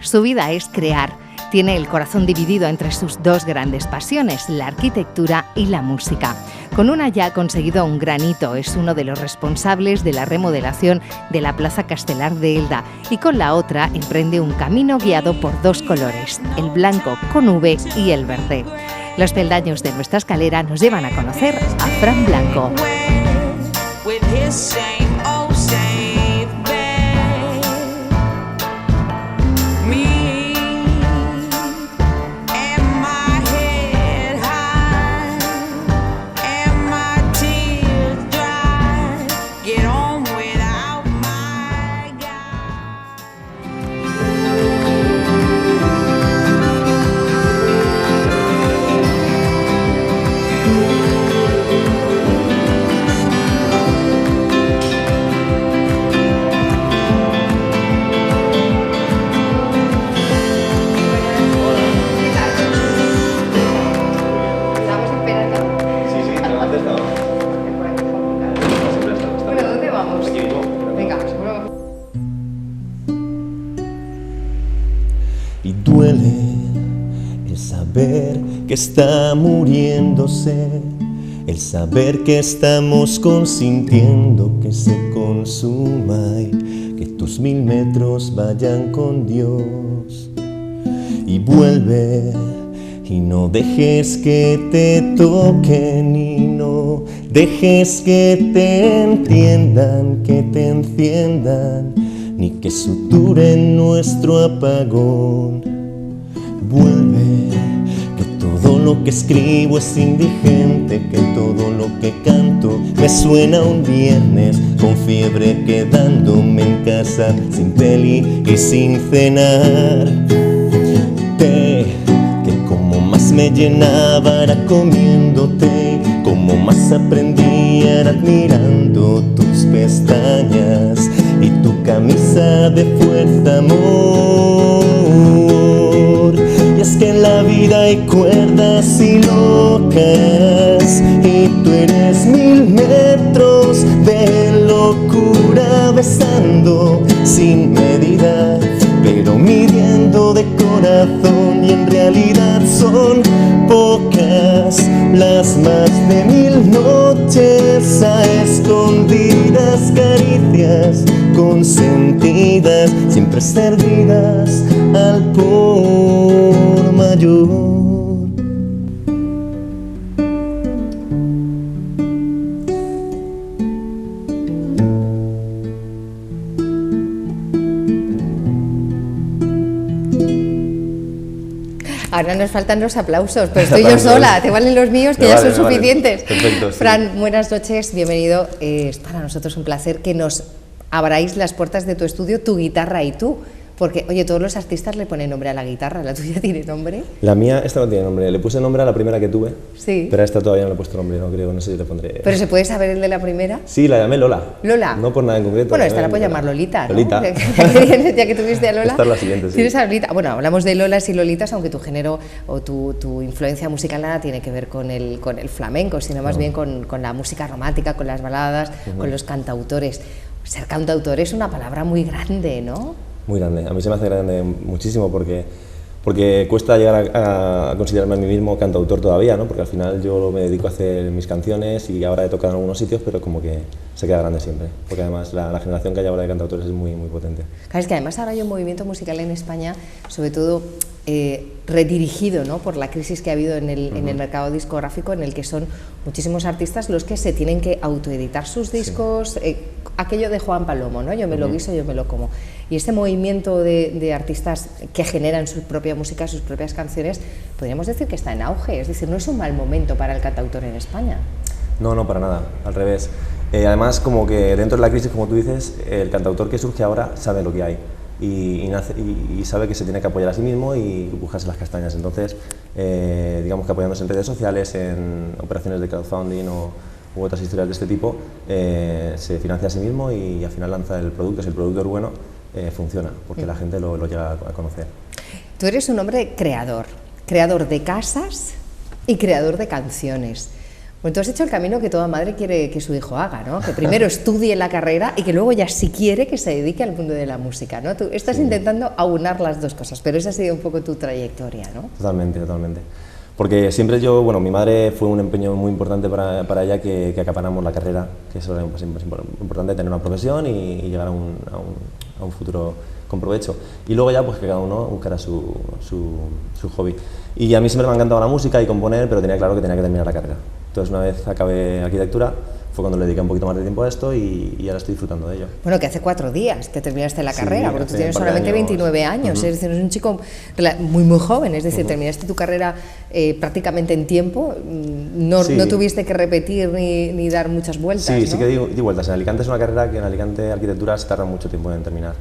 Su vida es crear. Tiene el corazón dividido entre sus dos grandes pasiones, la arquitectura y la música. Con una ya ha conseguido un gran hito, es uno de los responsables de la remodelación de la Plaza Castelar de Elda, y con la otra emprende un camino guiado por dos colores, el blanco con V y el verde. Los peldaños de nuestra escalera nos llevan a conocer a Fran Blanco. Y duele el saber que está muriéndose, el saber que estamos consintiendo que se consuma y que tus 1000 metros vayan con Dios. Y vuelve y no dejes que te toquen y no dejes que te entiendan, que te enciendan, ni que suturen nuestro apagón. Vuelve, que todo lo que escribo es indigente, que todo lo que canto me suena un viernes con fiebre quedándome en casa sin peli y sin cenar. Té, que como más me llenaba era comiéndote, como más aprendía era admirando tus pestañas y tu camisa de fuerza, amor. Y es que en la vida hay cuerdas y locas, y tú eres 1000 metros de locura besando sin medida, pero midiendo de corazón, y en realidad son pocas las más de 1000 noches a escondidas, caricias consentidas, siempre servidas al por mayor. Ahora nos faltan los aplausos, pero estoy yo sola, te valen los míos, que ya son suficientes. Perfecto, sí. Fran, buenas noches, bienvenido. Es para nosotros un placer que nos abráis las puertas de tu estudio, tu guitarra y tú. Porque, oye, todos los artistas le ponen nombre a la guitarra, ¿la tuya tiene nombre? La mía, esta no tiene nombre, le puse nombre a la primera que tuve, Sí. pero a esta todavía no le he puesto nombre, no creo, no sé si le pondré... ¿Pero se puede saber el de la primera? Sí, la llamé Lola. ¿Lola? No por nada en concreto. Bueno, esta la puedes llamar Lolita, ¿no? Lolita. Ya que tuviste a Lola. Esta es la siguiente, sí. Tienes a Lolita. Bueno, hablamos de Lolas y Lolitas, aunque tu género o tu influencia musical nada tiene que ver con el flamenco, sino más bien con la música romántica, con las baladas, con los cantautores. Ser cantautor es una palabra muy grande, ¿no? Muy grande, a mí se me hace grande muchísimo porque cuesta llegar a considerarme a mí mismo cantautor todavía, ¿no? Porque al final yo me dedico a hacer mis canciones y ahora he tocado en algunos sitios, pero como que se queda grande siempre, porque además la generación que hay ahora de cantautores es muy, muy potente. Claro, es que además ahora hay un movimiento musical en España, sobre todo redirigido, ¿no?, por la crisis que ha habido en el mercado discográfico, en el que son muchísimos artistas los que se tienen que autoeditar sus discos, aquello de Juan Palomo, ¿no? Yo me lo guiso, yo me lo como. Y este movimiento de artistas que generan su propia música, sus propias canciones, podríamos decir que está en auge, es decir, no es un mal momento para el cantautor en España. No, no, para nada, al revés. Además, como que dentro de la crisis, como tú dices, el cantautor que surge ahora sabe lo que hay y sabe que se tiene que apoyar a sí mismo y buscarse las castañas. Entonces, digamos que apoyándose en redes sociales, en operaciones de crowdfunding u otras historias de este tipo, se financia a sí mismo y al final lanza el producto. Si el producto es bueno, funciona, porque la gente lo llega a conocer. Tú eres un hombre creador de casas y creador de canciones. Bueno, tú has hecho el camino que toda madre quiere que su hijo haga, ¿no? Que primero estudie la carrera y que luego ya si quiere que se dedique al mundo de la música, ¿no? Tú estás intentando aunar las dos cosas, pero esa ha sido un poco tu trayectoria, ¿no? Totalmente, totalmente. Porque siempre bueno, mi madre fue un empeño muy importante para ella que acaparamos la carrera, que eso era siempre importante, tener una profesión y llegar a un futuro con provecho. Y luego ya pues que cada uno buscara su hobby. Y a mí siempre me ha encantado la música y componer, pero tenía claro que tenía que terminar la carrera. Entonces una vez acabé arquitectura, fue cuando le dediqué un poquito más de tiempo a esto y ahora estoy disfrutando de ello. Bueno, que hace 4 días que terminaste la carrera, porque tú tienes solamente 29 años, es decir, eres un chico muy joven, es decir, terminaste tu carrera prácticamente en tiempo, no tuviste que repetir ni dar muchas vueltas, Sí, ¿no? sí que di vueltas. En Alicante es una carrera que en Alicante arquitectura se tarda mucho tiempo en terminar.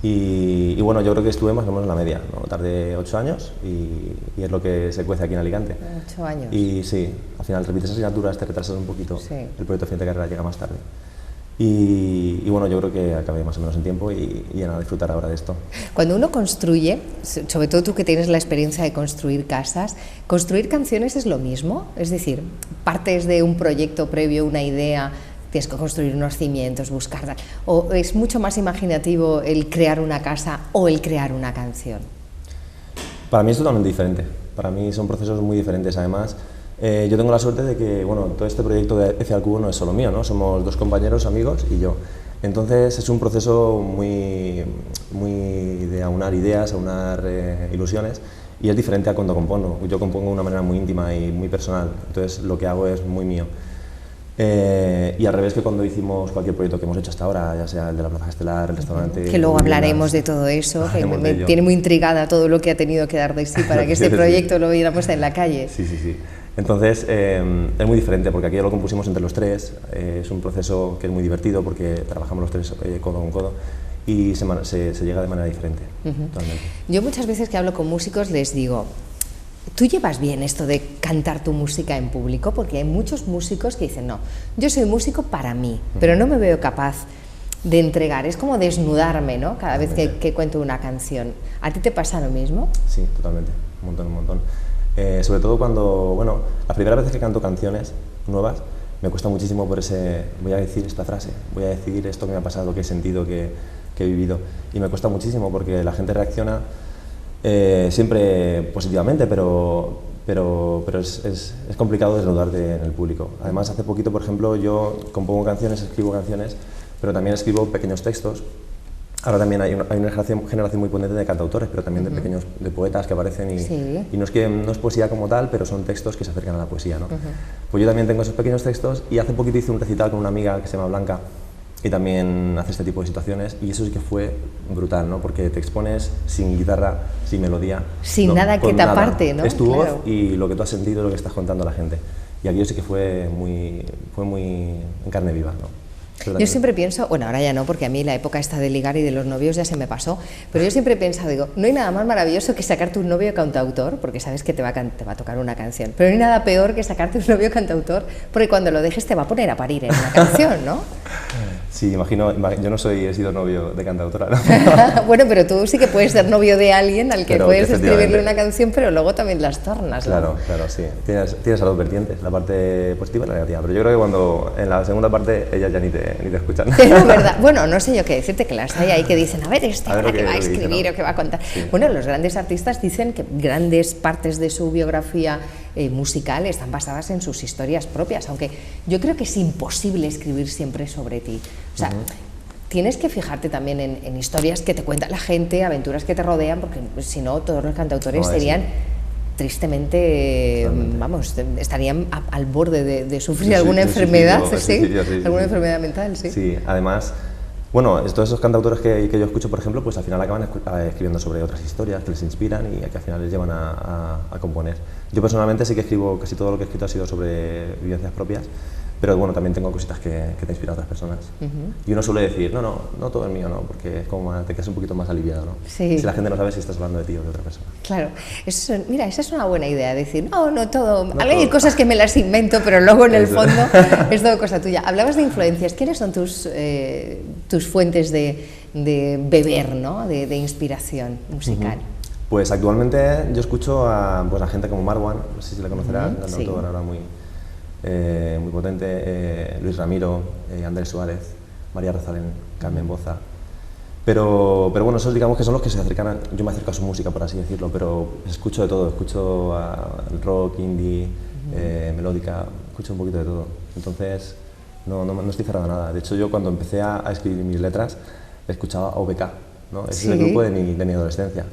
Y bueno, yo creo que estuve más o menos en la media, ¿no? Tardé 8 años y es lo que se cuece aquí en Alicante. 8 años. Y sí, al final repites asignaturas, te retrasas un poquito, el proyecto final de carrera llega más tarde. Y bueno, yo creo que acabé más o menos en tiempo y a disfrutar ahora de esto. Cuando uno construye, sobre todo tú que tienes la experiencia de construir casas, ¿construir canciones es lo mismo? Es decir, partes de un proyecto previo, una idea, tienes que construir unos cimientos, buscar... ¿O es mucho más imaginativo el crear una casa o el crear una canción? Para mí es totalmente diferente. Para mí son procesos muy diferentes. Además, yo tengo la suerte de que bueno, todo este proyecto de F al Cubo no es solo mío, ¿no? Somos 2 compañeros, amigos y yo. Entonces es un proceso muy de aunar ideas, aunar ilusiones, y es diferente a cuando compongo. Yo compongo de una manera muy íntima y muy personal, entonces lo que hago es muy mío. Y al revés que cuando hicimos cualquier proyecto que hemos hecho hasta ahora, ya sea el de la Plaza Estelar, el restaurante... Que luego hablaremos de todo eso, que me tiene muy intrigada todo lo que ha tenido que dar de sí para que este proyecto lo viéramos en la calle. Sí. Entonces es muy diferente porque aquí lo compusimos entre los 3, es un proceso que es muy divertido porque trabajamos los 3 codo con codo y se llega de manera diferente. Totalmente. Yo muchas veces que hablo con músicos les digo... ¿Tú llevas bien esto de cantar tu música en público? Porque hay muchos músicos que dicen, no, yo soy músico para mí, pero no me veo capaz de entregar, es como desnudarme, ¿no? Cada vez que cuento una canción. ¿A ti te pasa lo mismo? Sí, totalmente, un montón. Sobre todo cuando, bueno, las primeras veces que canto canciones nuevas, me cuesta muchísimo por voy a decir esta frase, voy a decir esto que me ha pasado, que he sentido, que he vivido, y me cuesta muchísimo porque la gente reacciona siempre positivamente, pero es complicado desnudarte en el público. Además, hace poquito, por ejemplo, yo compongo canciones, escribo canciones, pero también escribo pequeños textos. Ahora también hay una generación muy potente de cantautores, pero también de poetas que aparecen y no es poesía como tal, pero son textos que se acercan a la poesía, ¿no? Pues yo también tengo esos pequeños textos y hace poquito hice un recital con una amiga que se llama Blanca, y también hace este tipo de situaciones, y eso sí que fue brutal, ¿no? Porque te expones sin guitarra, sin melodía, sin nada que te aparte, ¿no? Es tu voz y lo que tú has sentido, lo que estás contando a la gente. Y aquello sí que fue muy en carne viva, ¿no? Yo siempre pienso, bueno, ahora ya no, porque a mí la época esta de ligar y de los novios ya se me pasó, pero yo siempre he pensado, digo, no hay nada más maravilloso que sacarte un novio cantautor, porque sabes que te va a tocar una canción, pero no hay nada peor que sacarte un novio cantautor, porque cuando lo dejes te va a poner a parir en una canción, ¿no? Sí, imagino, yo no he sido novio de cantautora, ¿no? Bueno, pero tú sí que puedes ser novio de alguien al que puedes escribirle una canción, pero luego también las tornas, ¿no? Claro, sí. Tienes las dos vertientes, la parte positiva y la negativa, pero yo creo que cuando en la segunda parte ellas ya ni te escuchan. Pero es verdad, bueno, no sé yo qué decirte, que las hay ahí que dicen, a ver, ahora que va a escribir o que va a contar. Sí. Bueno, los grandes artistas dicen que grandes partes de su biografía musical están basadas en sus historias propias, aunque yo creo que es imposible escribir siempre sobre ti. O sea, tienes que fijarte también en historias que te cuenta la gente, aventuras que te rodean, porque si no, todos los cantautores serían tristemente, vamos, estarían al borde de sufrir alguna enfermedad, alguna enfermedad mental, sí. Sí, además, bueno, todos esos cantautores que yo escucho, por ejemplo, pues al final acaban escribiendo sobre otras historias que les inspiran y que al final les llevan a componer. Yo personalmente sí que escribo, casi todo lo que he escrito ha sido sobre vivencias propias, pero bueno, también tengo cositas que te inspiran a otras personas. Y uno suele decir, no todo es mío, no, porque es como te quedas un poquito más aliviado, ¿no? Sí. Si la gente no sabe si estás hablando de ti o de otra persona. Claro, mira, esa es una buena idea, decir, no todo, hay cosas que me las invento, pero luego en el fondo es todo cosa tuya. Hablabas de influencias, ¿quiénes son tus fuentes de beber, ¿no? de inspiración musical? Pues actualmente yo escucho a gente como Marwan, no sé si la conocerás, cantautor ahora muy muy potente, Luis Ramiro, Andrés Suárez, María Rosalén, Carmen Boza. Pero bueno, esos digamos que son los que se acercan a, yo me acerco a su música, por así decirlo, pero escucho de todo, escucho el rock, indie, melódica, escucho un poquito de todo. Entonces no estoy cerrado a nada. De hecho, yo cuando empecé a escribir mis letras escuchaba OBK, ¿no? Ese es el grupo de mi adolescencia.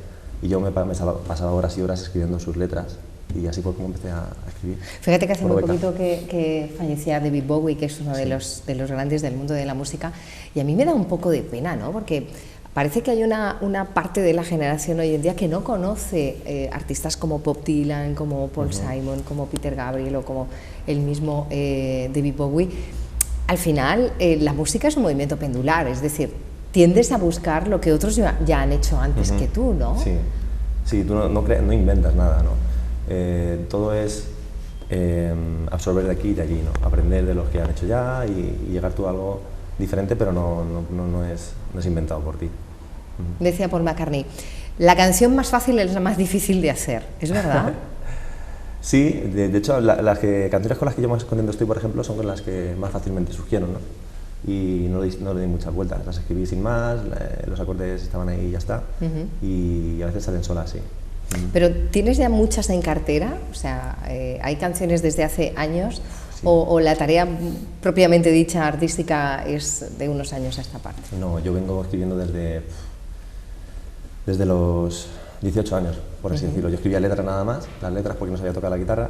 Y yo me pasaba horas y horas escribiendo sus letras. Y así fue como empecé a escribir. Fíjate que hace muy poquito que fallecía David Bowie, que es uno de los grandes del mundo de la música, y a mí me da un poco de pena, ¿no? Porque parece que hay una parte de la generación hoy en día que no conoce artistas como Bob Dylan, como Paul Simon, como Peter Gabriel o como el mismo David Bowie. Al final, la música es un movimiento pendular, es decir, tiendes a buscar lo que otros ya han hecho antes que tú, ¿no? Sí, tú no inventas nada, ¿no? Todo es absorber de aquí y de allí, ¿no? Aprender de los que han hecho ya y llegar tú a algo diferente, pero no es inventado por ti. Decía Paul McCartney, la canción más fácil es la más difícil de hacer, ¿es verdad? Sí, de hecho las canciones con las que yo más contento estoy, por ejemplo, son con las que más fácilmente surgieron, ¿no? Y no le di muchas vueltas, las escribí sin más, los acordes estaban ahí y ya está, y a veces salen solas, sí. Pero ¿tienes ya muchas en cartera? O sea, ¿hay canciones desde hace años? Sí. ¿O la tarea propiamente dicha artística es de unos años a esta parte? No, yo vengo escribiendo desde los 18 años, por así decirlo. Yo escribía letras nada más, las letras porque no sabía tocar la guitarra,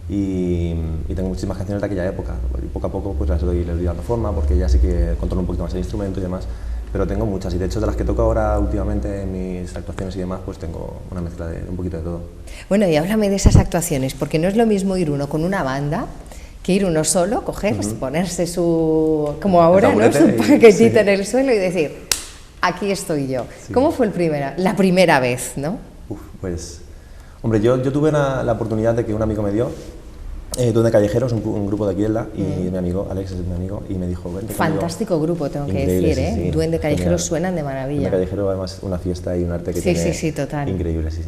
y tengo muchísimas canciones de aquella época. Y poco a poco pues les doy dando forma, porque ya sí que controlo un poquito más el instrumento y demás. Pero tengo muchas, y de hecho de las que toco ahora últimamente en mis actuaciones y demás, pues tengo una mezcla de un poquito de todo. Bueno, y háblame de esas actuaciones, porque no es lo mismo ir uno con una banda que ir uno solo, coger, ponerse como ahora, ¿no? Su paquetito en el suelo y decir, aquí estoy yo. Sí. ¿Cómo fue la primera vez, no? Pues, hombre, yo tuve la oportunidad de que un amigo me dio, Duende Callejero, es un grupo de aquí de y mi amigo, Alex es mi amigo, y me dijo, vente fantástico conmigo. Grupo, tengo increíble, que decir, sí. Duende Callejero suenan de maravilla. Duende Callejero, además, una fiesta y un arte que tiene sí, total. Increíble, sí.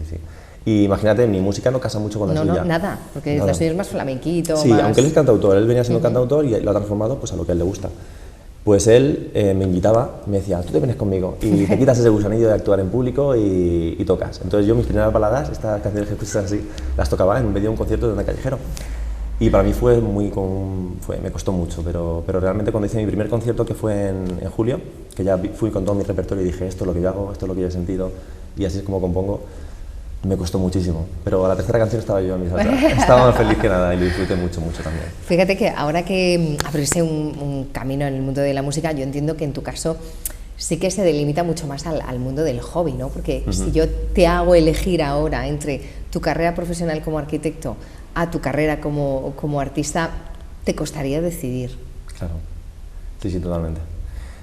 Y imagínate, mi música no casa mucho con la suya. No, nada, porque la suya es más flamenquito. Sí, más... aunque él es cantautor, él venía siendo cantautor y lo ha transformado pues, a lo que a él le gusta. Pues él me invitaba, me decía, tú te vienes conmigo y te quitas ese gusanillo de actuar en público y tocas. Entonces yo mis primeras baladas, estas canciones que escuchas así, las tocaba en medio de un concierto de Duende Callejero. Y para mí me costó mucho, pero realmente cuando hice mi primer concierto, que fue en julio, que ya fui con todo mi repertorio y dije, esto es lo que yo hago, esto es lo que yo he sentido, y así es como compongo, me costó muchísimo. Pero a la tercera canción estaba yo a mi salsa. Estaba más feliz que nada y lo disfruté mucho también. Fíjate que ahora que abriste un camino en el mundo de la música, yo entiendo que en tu caso sí que se delimita mucho más al mundo del hobby, ¿no? Porque si yo te hago elegir ahora entre tu carrera profesional como arquitecto a tu carrera como artista, te costaría decidir. Claro, sí, totalmente.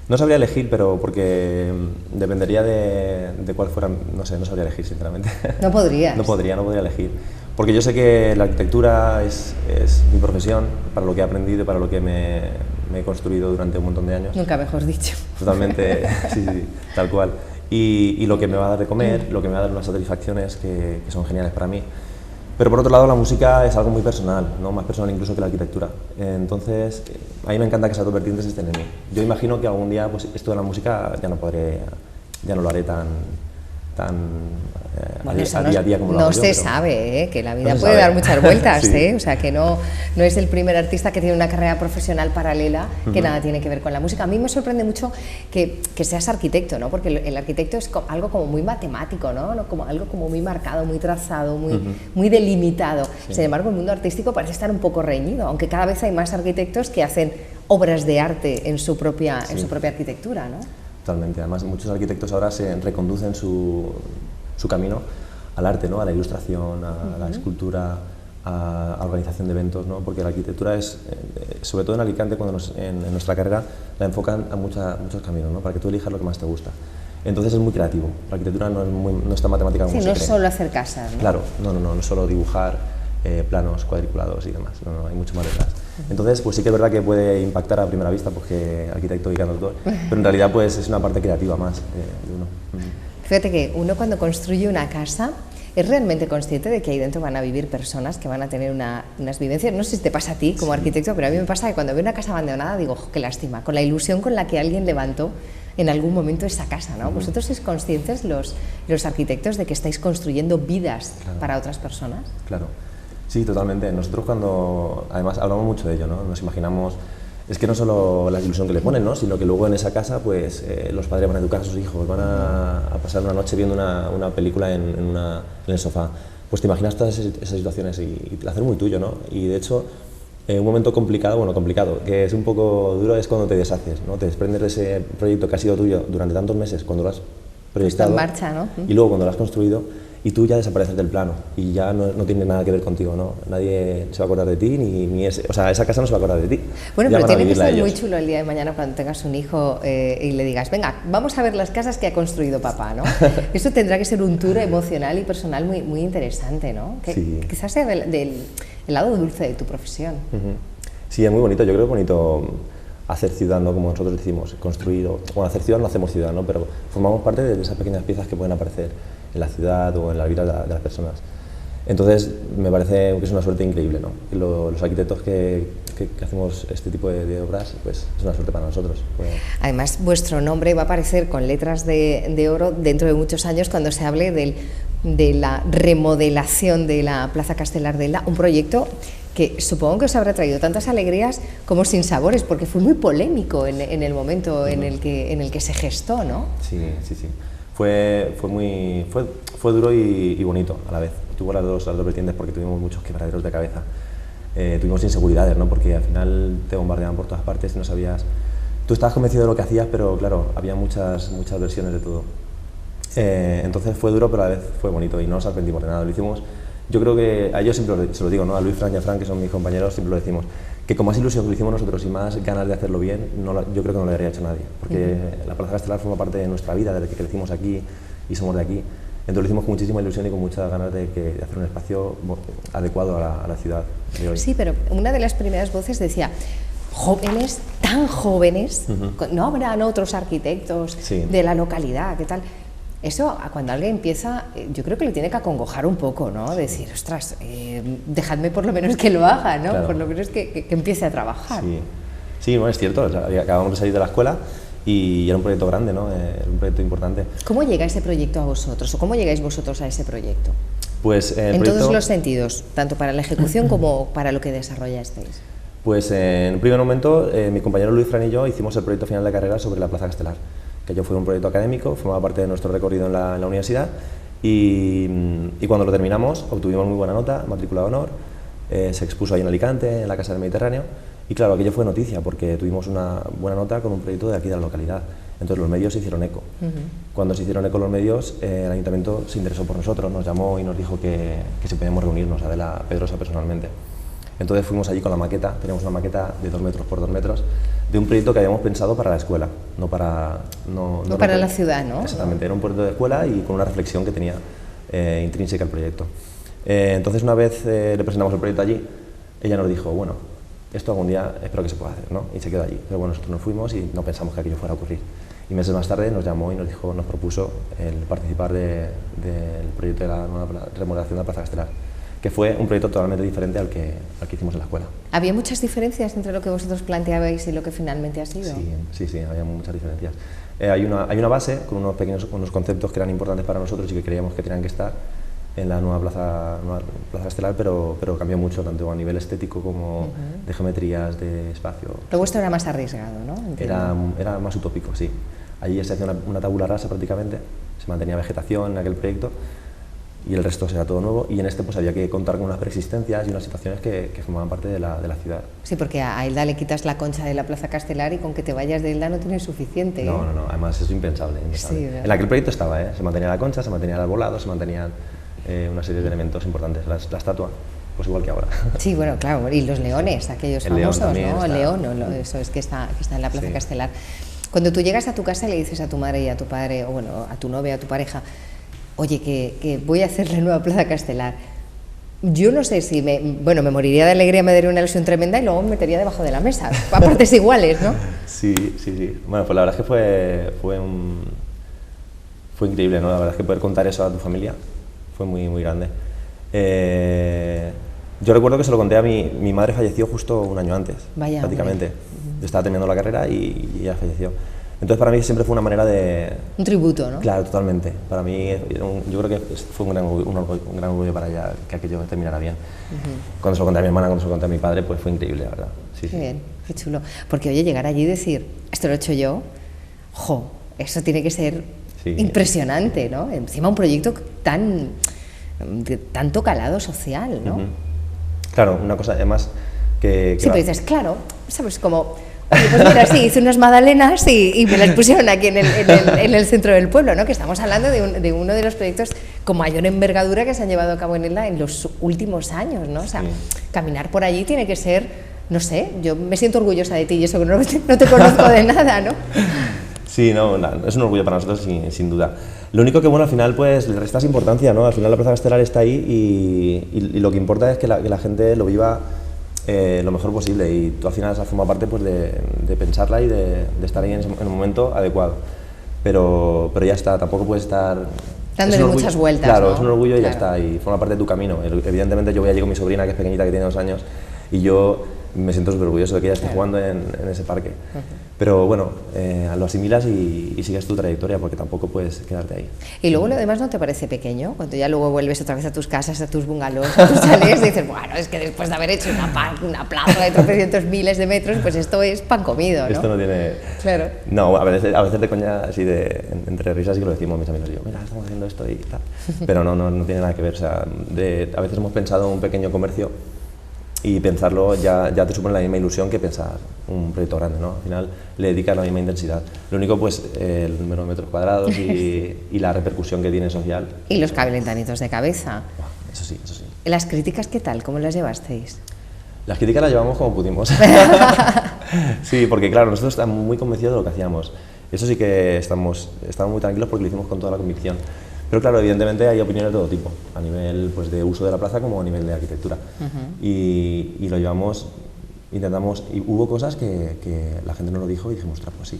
No sabría elegir, pero porque dependería de cuál fuera, no sabría elegir, sinceramente. ¿No podrías? No podría elegir. Porque yo sé que la arquitectura es mi profesión, para lo que he aprendido y para lo que me he construido durante un montón de años. Nunca mejor dicho. Totalmente, sí, tal cual. Y lo que me va a dar de comer, lo que me va a dar unas satisfacciones que son geniales para mí. Pero por otro lado la música es algo muy personal, ¿no? Más personal incluso que la arquitectura. Entonces, a mí me encanta que esas dos vertientes estén en mí. Yo imagino que algún día pues, esto de la música ya no lo haré tan bueno, a día a día como lo hago yo. No se sabe, que la vida puede dar muchas vueltas, sí. O sea, que no es el primer artista que tiene una carrera profesional paralela que nada tiene que ver con la música. A mí me sorprende mucho que seas arquitecto, ¿no? Porque el arquitecto es algo como muy matemático, ¿no? Como algo como muy marcado, muy trazado, muy delimitado. Sí. Sin embargo, el mundo artístico parece estar un poco reñido, aunque cada vez hay más arquitectos que hacen obras de arte en su propia arquitectura, ¿no? Totalmente. Además, muchos arquitectos ahora se reconducen su camino al arte, ¿no? A la ilustración, a la escultura, a organización de eventos, ¿no? Porque la arquitectura es, sobre todo en Alicante, en nuestra carrera, la enfocan a muchos caminos, ¿no? Para que tú elijas lo que más te gusta. Entonces es muy creativo. La arquitectura no es tan matemática como se cree. No es solo hacer casas, ¿no? Claro, no es solo dibujar planos cuadriculados y demás, no, hay mucho más detrás. Entonces, pues sí que es verdad que puede impactar a primera vista, porque arquitecto y cantautor, pero en realidad pues es una parte creativa más de uno. Fíjate que uno cuando construye una casa ¿Es realmente consciente de que ahí dentro van a vivir personas que van a tener unas vivencias? No sé si te pasa a ti como arquitecto, pero a mí me pasa que cuando veo una casa abandonada digo, ¡oh, qué lástima! Con la ilusión con la que alguien levantó en algún momento esa casa, ¿no? ¿Vosotros sois conscientes, los arquitectos, de que estáis construyendo vidas para otras personas? Claro, sí, totalmente. Nosotros además hablamos mucho de ello, ¿no? Nos imaginamos, es que no solo la ilusión que le ponen, ¿no? Sino que luego en esa casa, pues los padres van a educar a sus hijos, van a pasar una noche viendo una película en el sofá. Pues te imaginas todas esas situaciones y te la hacen muy tuyo, ¿no? Y de hecho, un momento complicado, que es un poco duro, es cuando te deshaces, ¿no? Te desprendes de ese proyecto que ha sido tuyo durante tantos meses, cuando lo has proyectado, está en marcha, ¿no? Y luego cuando lo has construido, y tú ya desapareces del plano, y ya no tiene nada que ver contigo, ¿no? Nadie se va a acordar de ti, o sea, esa casa no se va a acordar de ti. Bueno, pero tiene que ser muy chulo el día de mañana cuando tengas un hijo y le digas, venga, vamos a ver las casas que ha construido papá, ¿no? Eso tendrá que ser un tour emocional y personal muy, muy interesante, ¿no? Que sí. Quizás sea del lado dulce de tu profesión. Sí, es muy bonito, yo creo que es bonito hacer ciudad, ¿no? Como nosotros decimos, construir, bueno, hacer ciudad no hacemos ciudad, ¿no? Pero formamos parte de esas pequeñas piezas que pueden aparecer en la ciudad o en la vida de las personas. Entonces, me parece que es una suerte increíble, ¿no? Los arquitectos que hacemos este tipo de obras, pues es una suerte para nosotros. Además, vuestro nombre va a aparecer con letras de oro dentro de muchos años cuando se hable de la remodelación de la Plaza Castelar de Elda, un proyecto que supongo que os habrá traído tantas alegrías como sinsabores, porque fue muy polémico en el momento en el que se gestó, ¿no? Sí. Fue duro y bonito a la vez. Tuvo las dos vertientes porque tuvimos muchos quebraderos de cabeza. Tuvimos inseguridades, ¿no? Porque al final te bombardeaban por todas partes y no sabías... Tú estabas convencido de lo que hacías, pero claro, había muchas versiones de todo. Entonces fue duro, pero a la vez fue bonito y no nos arrepentimos de nada. Lo hicimos, yo creo que a ellos siempre se lo digo, ¿no? A Luis, Fran y a Fran, que son mis compañeros, siempre lo decimos, que con más ilusión que lo hicimos nosotros y más ganas de hacerlo bien, yo creo que no lo habría hecho nadie, porque la Plaza Castelar forma parte de nuestra vida, desde que crecimos aquí y somos de aquí. Entonces lo hicimos con muchísima ilusión y con muchas ganas de hacer un espacio adecuado a la ciudad de hoy. Sí, pero una de las primeras voces decía, jóvenes, tan jóvenes, no habrán otros arquitectos de la localidad, ¿qué tal? Eso, cuando alguien empieza, yo creo que le tiene que acongojar un poco, ¿no? Decir, ostras, dejadme por lo menos que lo haga, ¿no? Claro. Por lo menos que empiece a trabajar. Sí, bueno, es cierto, acabamos de salir de la escuela y era un proyecto grande, ¿no? Un proyecto importante. ¿Cómo llega ese proyecto a vosotros o cómo llegáis vosotros a ese proyecto? Pues en todos los sentidos, tanto para la ejecución como para lo que desarrollasteis. Pues en un primer momento, mi compañero Luis, Fran y yo hicimos el proyecto final de carrera sobre la Plaza Castelar, que yo fue un proyecto académico, formaba parte de nuestro recorrido en la universidad y cuando lo terminamos obtuvimos muy buena nota, matrícula de honor, se expuso ahí en Alicante, en la Casa del Mediterráneo y claro, aquello fue noticia porque tuvimos una buena nota con un proyecto de aquí de la localidad. Entonces los medios se hicieron eco. Cuando se hicieron eco los medios, el ayuntamiento se interesó por nosotros, nos llamó y nos dijo que si podíamos reunirnos, Adela Pedrosa personalmente. Entonces fuimos allí con la maqueta, teníamos una maqueta de 2 metros por 2 metros, de un proyecto que habíamos pensado para la escuela, no para la ciudad, ¿no? Exactamente, era un proyecto de escuela y con una reflexión que tenía intrínseca al proyecto. Entonces una vez le presentamos el proyecto allí, ella nos dijo, bueno, esto algún día espero que se pueda hacer, ¿no? Y se quedó allí. Pero bueno, nosotros nos fuimos y no pensamos que aquello fuera a ocurrir. Y meses más tarde nos llamó y nos propuso el participar del proyecto de la nueva remodelación de la Plaza Castelar, que fue un proyecto totalmente diferente al que hicimos en la escuela. ¿Había muchas diferencias entre lo que vosotros planteabais y lo que finalmente ha sido? Sí, había muchas diferencias. Hay una base con unos conceptos que eran importantes para nosotros y que creíamos que tenían que estar en la nueva Plaza Castelar, pero cambió mucho, tanto a nivel estético como de geometrías, de espacio. Lo vuestro era más arriesgado, ¿no? Era más utópico, sí. Allí se hacía una tabula rasa prácticamente, se mantenía vegetación en aquel proyecto y el resto era todo nuevo, y en este pues había que contar con unas preexistencias y unas situaciones que formaban parte de la ciudad. Sí, porque a Elda le quitas la concha de la Plaza Castelar y con que te vayas de Elda no tienes suficiente. No, además es impensable. Sí, en aquel proyecto estaba, se mantenía la concha, se mantenía el arbolado, se mantenían una serie de elementos importantes, la estatua, pues igual que ahora. Sí, bueno, claro, y los leones, aquellos famosos, ¿no? Está, el león, eso es que está en la Plaza Castelar. Cuando tú llegas a tu casa y le dices a tu madre y a tu padre, o bueno, a tu novia, a tu pareja, oye, que voy a hacer la nueva Plaza Castelar, yo no sé si me moriría de alegría, me daría una ilusión tremenda y luego me metería debajo de la mesa, a partes iguales, ¿no? Sí. Bueno, pues la verdad es que fue increíble, ¿no? La verdad es que poder contar eso a tu familia fue muy, muy grande. Yo recuerdo que se lo conté a mi madre, falleció justo un año antes, Vaya, prácticamente. Yo estaba terminando la carrera y ella falleció. Entonces para mí siempre fue una manera de... Un tributo, ¿no? Claro, totalmente. Para mí, yo creo que fue un gran orgullo para ella que aquello terminara bien. Cuando se lo conté a mi hermana, cuando se lo conté a mi padre, pues fue increíble, la verdad. Sí, Qué bien, qué chulo. Porque oye, llegar allí y decir, esto lo he hecho yo, ¡jo! Eso tiene que ser impresionante, ¿no? Encima un proyecto de tanto calado social, ¿no? Claro, una cosa además que sí, pero dices, claro, ¿sabes? Como, oye, pues mira, sí, hice unas magdalenas y me las pusieron aquí en el centro del pueblo, ¿no? Que estamos hablando de uno de los proyectos con mayor envergadura que se han llevado a cabo en ELA en los últimos años, ¿no? O sea, caminar por allí tiene que ser, no sé, yo me siento orgullosa de ti y eso que no te conozco de nada, ¿no? Sí, no, es un orgullo para nosotros sin duda. Lo único que, bueno, al final pues le restas importancia, ¿no? Al final la Plaza Castelar está ahí y lo que importa es que la gente lo viva lo mejor posible, y tú al final has formado parte pues de pensarla y de estar ahí en el momento adecuado. Pero ya está, tampoco puedes estar... dándole muchas vueltas, claro, ¿no? es un orgullo y ya está, y forma parte de tu camino. Evidentemente yo voy allí con mi sobrina, que es pequeñita, que tiene 2 años, y yo me siento súper orgulloso de que ella esté jugando en ese parque. Pero bueno, lo asimilas y sigues tu trayectoria, porque tampoco puedes quedarte ahí. Y luego lo demás, ¿no te parece pequeño? Cuando ya luego vuelves otra vez a tus casas, a tus bungalows, a tus chalés, dices, bueno, es que después de haber hecho una plaza de 300 miles de metros, pues esto es pan comido, ¿no? Esto no tiene... Claro. No, a veces de coña, así entre risas, sí que lo decimos mis amigos. Yo, mira, estamos haciendo esto y tal. Pero no tiene nada que ver. O sea, a veces hemos pensado un pequeño comercio y pensarlo ya te supone la misma ilusión que pensar un proyecto grande, ¿no? Al final le dedicas la misma intensidad. Lo único, pues, el número de metros cuadrados y la repercusión que tiene social. Y los calentamientos de cabeza. Eso sí, eso sí. ¿Las críticas qué tal? ¿Cómo las llevasteis? Las críticas las llevamos como pudimos. Sí, porque claro, nosotros estamos muy convencidos de lo que hacíamos. Eso sí que estamos muy tranquilos porque lo hicimos con toda la convicción. Pero claro, evidentemente hay opiniones de todo tipo, a nivel pues, de uso de la plaza como a nivel de arquitectura. Y lo llevamos, intentamos, y hubo cosas que la gente nos lo dijo y dijimos, ostras, pues sí.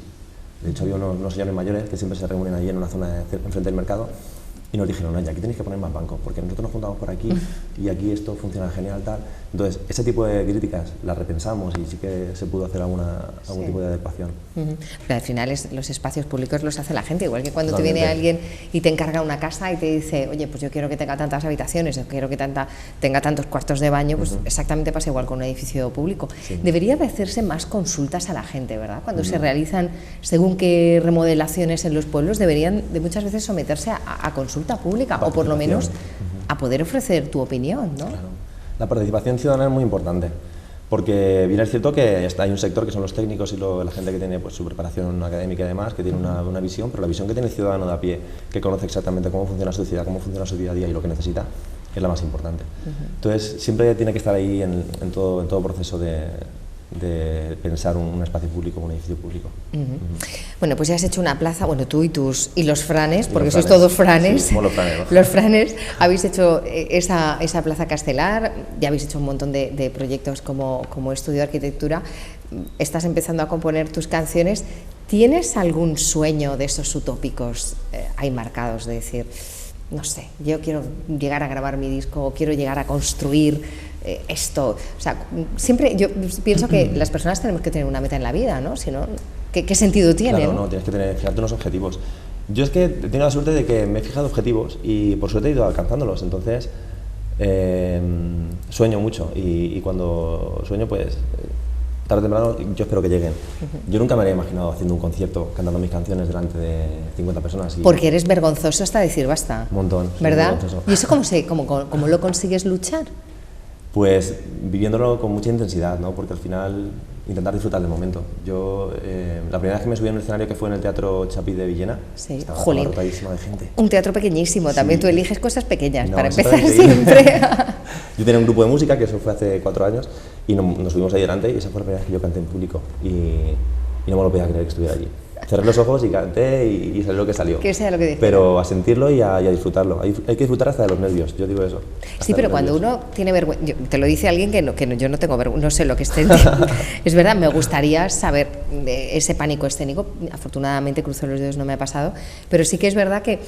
De hecho había unos señores mayores que siempre se reúnen allí en una zona enfrente del mercado y nos dijeron, oye, aquí tenéis que poner más bancos, porque nosotros nos juntamos por aquí y aquí esto funciona genial, tal. Entonces, ese tipo de críticas las repensamos y sí que se pudo hacer algún tipo de adecuación. Pero al final los espacios públicos los hace la gente, igual que cuando te viene alguien y te encarga una casa y te dice, oye, pues yo quiero que tenga tantas habitaciones, o quiero que tenga tantos cuartos de baño, pues exactamente pasa igual con un edificio público. Sí. Debería de hacerse más consultas a la gente, ¿verdad? Cuando se realizan según qué remodelaciones en los pueblos, deberían de muchas veces someterse a consulta pública, o por lo menos a poder ofrecer tu opinión, ¿no? Claro. La participación ciudadana es muy importante, porque bien es cierto que hay un sector que son los técnicos y la gente que tiene pues, su preparación académica y demás, que tiene una visión, pero la visión que tiene el ciudadano de a pie, que conoce exactamente cómo funciona su ciudad, cómo funciona su día a día y lo que necesita, es la más importante. Entonces, siempre tiene que estar ahí en todo proceso de pensar un espacio público, un edificio público. Bueno, pues ya has hecho una plaza, bueno, tú y los franes, porque sois todos franes. Sí, los franes, ¿no? Los franes, habéis hecho esa plaza Castelar, ya habéis hecho un montón de proyectos como estudio de arquitectura, estás empezando a componer tus canciones. ¿Tienes algún sueño de esos utópicos ahí marcados, de decir, no sé, yo quiero llegar a grabar mi disco, quiero llegar a construir esto? O sea, siempre yo pienso que las personas tenemos que tener una meta en la vida, ¿no? Si no, ¿qué fentido tiene? Claro, ¿no? Tienes que fijarte unos objetivos. Yo es que tengo la suerte de que me he fijado objetivos y por suerte he ido alcanzándolos, entonces sueño mucho y cuando sueño pues tarde o temprano yo espero que lleguen. Yo nunca me había imaginado haciendo un concierto, cantando mis canciones delante de 50 personas. Porque eres vergonzoso hasta decir basta. Un montón. ¿Verdad? ¿Y eso cómo lo consigues luchar? Pues viviéndolo con mucha intensidad, ¿no? Porque al final intentar disfrutar del momento. Yo, la primera vez que me subí en el escenario, que fue en el Teatro Chapí de Villena, estaba rotadísima de gente. Un teatro pequeñísimo, también tú eliges cosas pequeñas, para eso empezar siempre. Yo tenía un grupo de música, que eso fue hace 4 años, y nos subimos ahí delante y esa fue la primera vez que yo canté en público y no me lo podía creer que estuviera allí. Cerré los ojos y canté y salió lo que salió. Que sea lo que dijera. Pero a sentirlo y a disfrutarlo. Hay que disfrutar hasta de los nervios, yo digo eso. Sí, pero cuando uno tiene vergüenza, te lo dice alguien que yo no tengo vergüenza, no sé lo que esté. Es verdad, me gustaría saber ese pánico escénico. Afortunadamente, cruzo los dedos, no me ha pasado, pero sí que es verdad que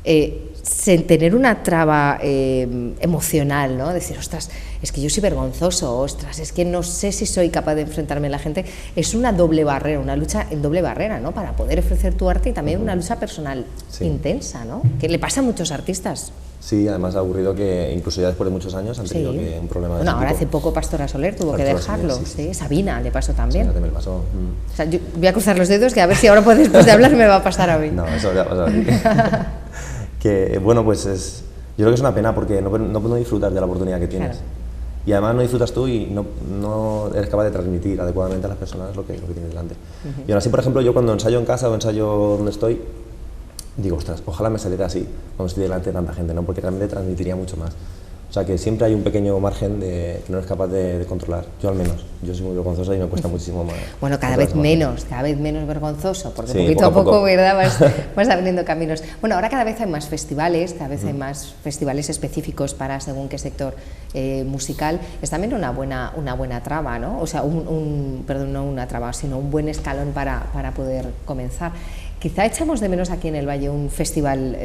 sin tener una traba emocional, ¿no? Decir, ostras, es que yo soy vergonzoso, ostras, es que no sé si soy capaz de enfrentarme a la gente. Es una doble barrera, una lucha en doble barrera, ¿no? Para poder ofrecer tu arte y también una lucha personal intensa, ¿no? Que le pasa a muchos artistas. Sí, además ha ocurrido que incluso ya después de muchos años han tenido que un problema de Bueno, ahora hace poco Pastora Soler tuvo que dejarlo, sí. Sabina le pasó también. Sabina también le pasó. O sea, yo voy a cruzar los dedos que a ver si ahora después de hablar me va a pasar a mí. No, eso ya ha pasado a ti. Que bueno, pues yo creo que es una pena porque no disfrutas de la oportunidad que tienes. Claro. Y además no disfrutas tú y no eres capaz de transmitir adecuadamente a las personas lo que tienes delante. Y aún así, por ejemplo, yo cuando ensayo en casa o ensayo donde estoy, digo, ostras, ojalá me saliera así cuando estoy delante de tanta gente, ¿no? Porque realmente transmitiría mucho más. O sea, que siempre hay un pequeño margen que no eres capaz de controlar. Yo al menos. Yo soy muy vergonzoso y me cuesta muchísimo más. Bueno, cada vez menos vergonzoso, porque sí, poquito a poco, ¿verdad? Vas abriendo caminos. Bueno, ahora cada vez hay más festivales, cada vez hay más festivales específicos para según qué sector musical. Es también una buena traba, ¿no? O sea, perdón, no una traba, sino un buen escalón para poder comenzar. Quizá echamos de menos aquí en el Valle un festival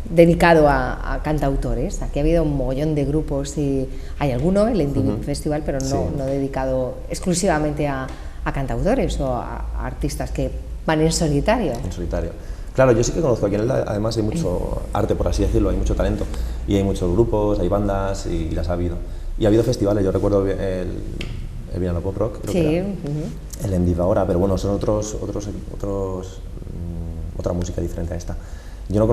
dedicado a cantautores. Aquí ha habido un mogollón de grupos y hay alguno, el Indie Festival, pero no dedicado exclusivamente a cantautores o a artistas que van en solitario. En solitario. Claro, yo sí que conozco aquí en Elda, además hay mucho arte, por así decirlo, hay mucho talento y hay muchos grupos, hay bandas y las ha habido. Y ha habido festivales, yo recuerdo el Viano Pop Rock, creo que era, el Endiv ahora, pero bueno, son otra música diferente a esta. Yo no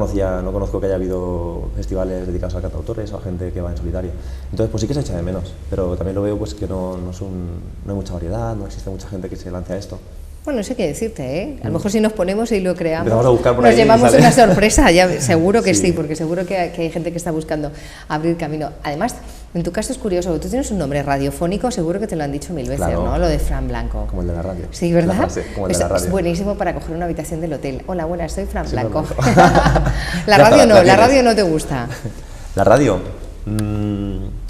conozco que haya habido festivales dedicados a cantautores o a gente que va en solitario. Entonces, pues sí que se echa de menos, pero también lo veo pues que no hay mucha variedad, no existe mucha gente que se lance a esto. Bueno, eso hay que decirte, ¿eh? A lo mejor si nos ponemos y lo creamos, a buscar por nos ahí, llevamos una sorpresa, ya, seguro que sí, porque seguro que hay gente que está buscando abrir camino. Además, en tu caso es curioso, tú tienes un nombre radiofónico, seguro que te lo han dicho 1000 veces, claro, ¿no? Lo de Fran Blanco. Como el de la radio. Sí, ¿verdad? Frase, como el de la radio. Es buenísimo para coger una habitación del hotel. Hola, buenas, soy Fran Blanco. La radio no te gusta. ¿La radio?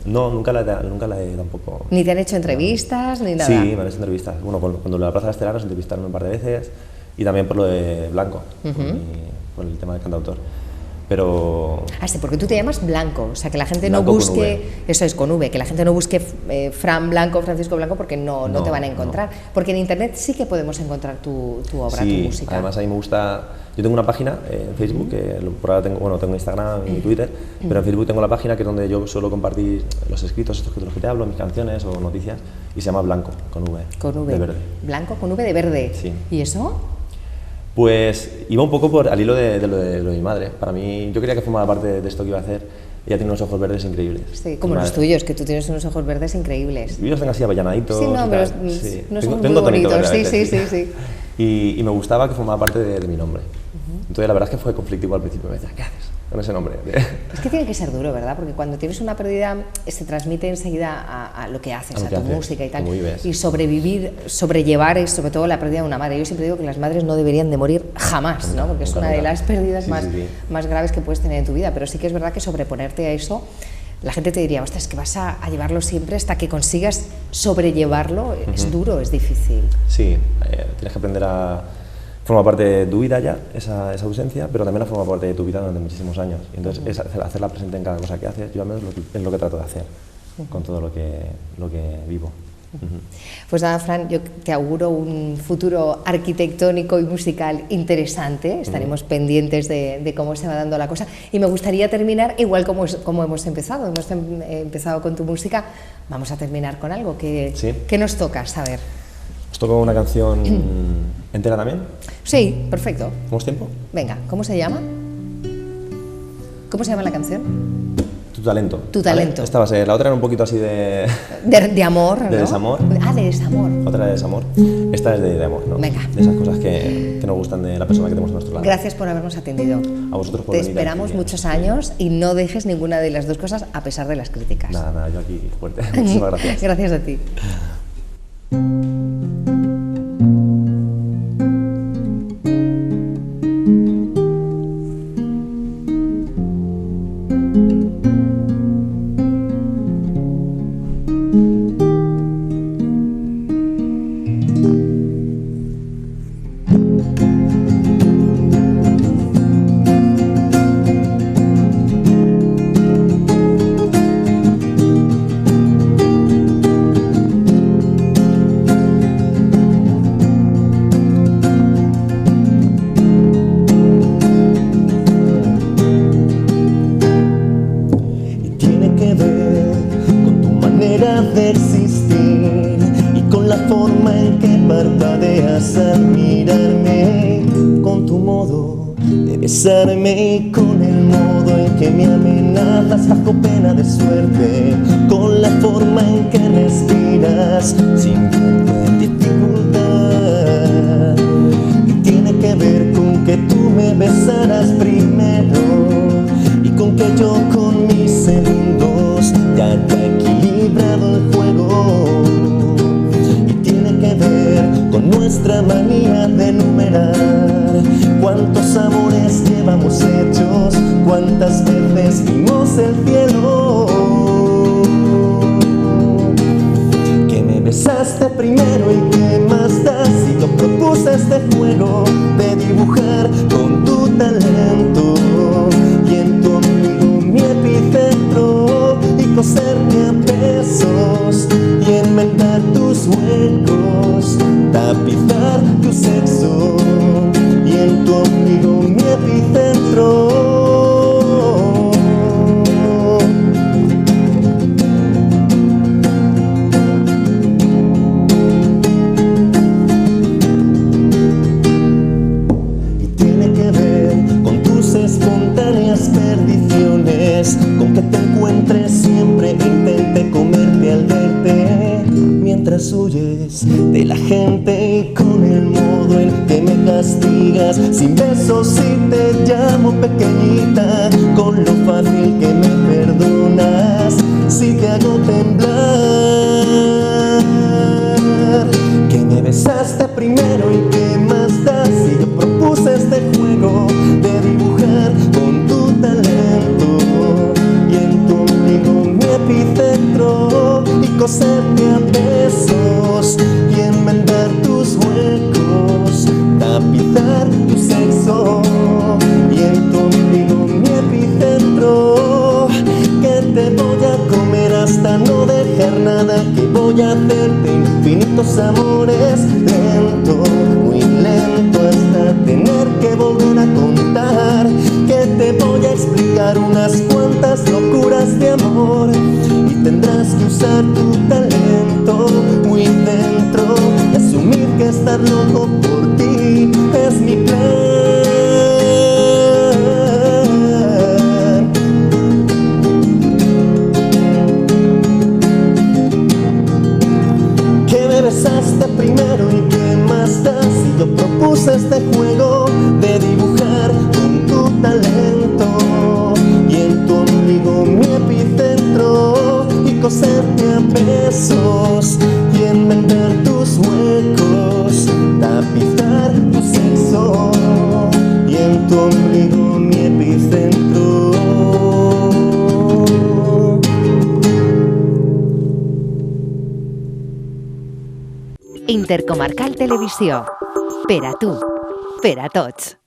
No, nunca la he tampoco. ¿Ni te han hecho entrevistas ni nada? Sí, me han hecho entrevistas. Bueno, cuando la Plaza de Estela nos entrevistaron un par de veces y también por lo de Blanco, por el tema del cantautor. Pero... sí, porque tú te llamas Blanco, o sea, que la gente no busque, eso es, con V, que la gente no busque Fran Blanco, Francisco Blanco, porque no te van a encontrar. No. Porque en internet sí que podemos encontrar tu obra, tu música. Además a mí me gusta, yo tengo una página en Facebook, que por ahora tengo Instagram y Twitter, pero en Facebook tengo la página que es donde yo suelo compartir los escritos, estos de los que te hablo, mis canciones o noticias, y se llama Blanco, con V. Con V. De verde. Blanco con V de verde. Sí. ¿Y eso? Pues iba un poco al hilo de lo de mi madre. Para mí, yo quería que formara parte de esto que iba a hacer. Ella tiene unos ojos verdes increíbles. Sí, como los tuyos, que tú tienes unos ojos verdes increíbles. Yo los tengo así avellanaditos. Sí, no, pero sí. no son muy bonitos. Sí. Y me gustaba que formara parte de mi nombre. Entonces, la verdad es que fue conflictivo al principio. Me decía, ¿qué haces con ese nombre? Es que tiene que ser duro, ¿verdad? Porque cuando tienes una pérdida, se transmite enseguida a lo que haces, a tu música y tal. Y sobrellevar, sobre todo la pérdida de una madre. Yo siempre digo que las madres no deberían de morir jamás, ¿no? Porque es una de las pérdidas más graves que puedes tener en tu vida. Pero sí que es verdad que sobreponerte a eso, la gente te diría, ostras, es que vas a llevarlo siempre hasta que consigas sobrellevarlo. Es duro, es difícil. Sí, tienes que aprender a... Forma parte de tu vida ya, esa ausencia, pero también forma parte de tu vida durante muchísimos años. Y entonces es hacerla presente en cada cosa que haces. Yo al menos es lo que trato de hacer con todo lo que vivo. Pues nada, Fran, yo te auguro un futuro arquitectónico y musical interesante. Estaremos pendientes de cómo se va dando la cosa. Y me gustaría terminar igual como hemos empezado. Hemos empezado con tu música. Vamos a terminar con algo que nos toca saber. ¿Os toco una canción entera también? Sí, perfecto. ¿Tenemos tiempo? Venga, ¿cómo se llama? ¿Cómo se llama la canción? Tu talento. Tu talento. ¿Vale? Esta va a ser, la otra era un poquito así de amor, ¿no? De desamor. De desamor. Otra de desamor. Esta es de amor, ¿no? Venga. De esas cosas que nos gustan de la persona que tenemos a nuestro lado. Gracias por habernos atendido. A vosotros por Te venir. esperamos muchos años y no dejes ninguna de las dos cosas a pesar de las críticas. Nada, yo aquí fuerte. Muchísimas gracias. Gracias a ti. miras al mirarme, con tu modo de besarme y con el modo en que me amenazas bajo pena de suerte, con la forma en que respiras sin tanta dificultad, y tiene que ver con que tú me besaras primero y con que yo con mis segundos ya haya equilibrado el juego, y tiene que ver con nuestra manía de numerar cuántos amores llevamos hechos, cuántas veces vimos el cielo. Que me besaste primero y qué más da si yo propuse este juego de dibujar con tu talento y en tu ombligo mi epicentro, y coserte a besos y enmendar tus huecos, tapizar tu sexo y en tu ombligo mi epicentro. Y tiene que ver con tus espontáneas perdiciones, con que te encuentres siempre e intente comerte al verte mientras huyes de la gente, y con el modo en que me castigas sin besos y te llamo pequeñita, con lo fácil que me perdonas si te hago temblar. Que me besaste primero y qué más da si yo propuse este juego de dibujar con tu talento y en tu ombligo mi epicentro, y coserte a besos y enmendar tus huecos, tapizar tu sexo y en tu ombligo mi epicentro. Que te voy a comer hasta no dejar nada, que voy a hacerte infinitos amores, lento, muy lento, hasta tener que volver a contar. Que te voy a explicar unas cuantas locuras de amor, y tendrás que usar tu talento muy dentro y asumir que estar loco por ti es mi plan. Que me besaste primero y qué más da si yo propuse este juego de dibujar con tu talento y en tu ombligo mi epicentro, y coserte a besos y enmendar tus huecos, tapizar tu sexo y en tu ombligo mi epicentro. Intercomarcal Televisió. Per a tu, per a tots.